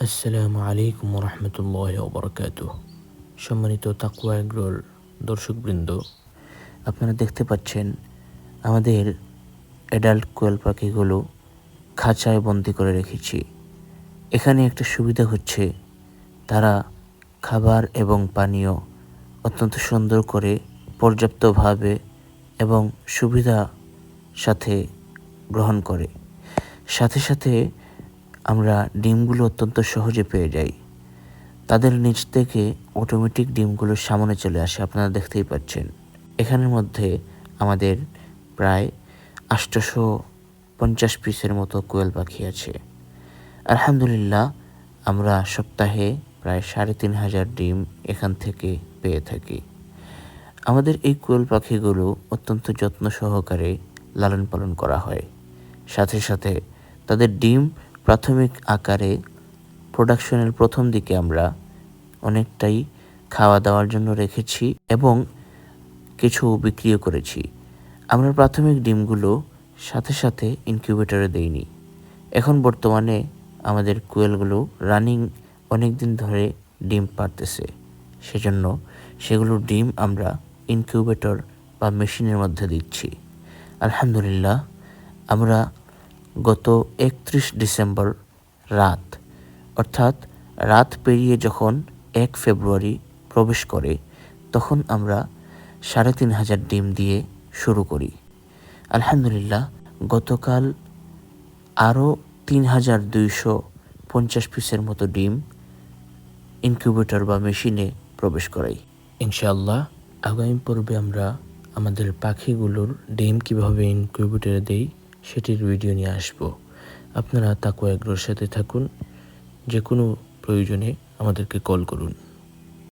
আসসালামু আলাইকুম রহমতুল্লাহ ওবরাকাতুহ। সম্মানিত তাকওয়া এগ্রোর দর্শকবৃন্দ, আপনারা দেখতে পাচ্ছেন আমাদের অ্যাডাল্ট কোয়েল পাখিগুলো খাঁচায় বন্দি করে রেখেছি। এখানে একটা সুবিধা হচ্ছে, তারা খাবার এবং পানীয় অত্যন্ত সুন্দর করে পর্যাপ্তভাবে এবং সুবিধা সাথে গ্রহণ করে। সাথে সাথে আমরা ডিমগুলো অত্যন্ত সহজে পেয়ে যাই। তাদের নিচ থেকে অটোমেটিক ডিমগুলো সামনে চলে আসে, আপনারা দেখতেই পাচ্ছেন। এখানের মধ্যে আমাদের প্রায় 850 পিসের মতো কোয়েল পাখি আছে। আলহামদুলিল্লাহ, আমরা সপ্তাহে প্রায় 3500 ডিম এখান থেকে পেয়ে থাকি। আমাদের এই কোয়েল পাখিগুলো অত্যন্ত যত্ন সহকারে লালন পালন করা হয়। সাথে সাথে তাদের ডিম প্রাথমিক আকারে প্রোডাকশনের প্রথম দিকে আমরা অনেকটাই খাওয়া দাওয়ার জন্য রেখেছি এবং কিছু বিক্রিও করেছি। আমরা প্রাথমিক ডিমগুলো সাথে সাথে ইনকিউবেটরে দেইনি। এখন বর্তমানে আমাদের কোয়েলগুলো রানিং অনেক দিন ধরে ডিম পাড়তেছে, সেজন্য সেগুলোর ডিম আমরা ইনকিউবেটর বা মেশিনের মধ্যে দিচ্ছি। আলহামদুলিল্লাহ, আমরা গত 31 ডিসেম্বর রাত পেরিয়ে যখন 1 ফেব্রুয়ারি প্রবেশ করে, তখন আমরা 3500 ডিম দিয়ে শুরু করি। আলহামদুলিল্লাহ, গতকাল আরও 3250 পিসের মতো ডিম ইনকিউবেটর বা মেশিনে প্রবেশ করাই। ইনশাআল্লাহ আগামী পর্বে আমরা আমাদের পাখিগুলোর ডিম কীভাবে ইনকিউবেটরে দেই সেটির ভিডিও নিয়ে আসব। আপনারা তাকওয়া এগ্রোর সাথে থাকুন। যে কোনো প্রয়োজনে আমাদেরকে কল করুন।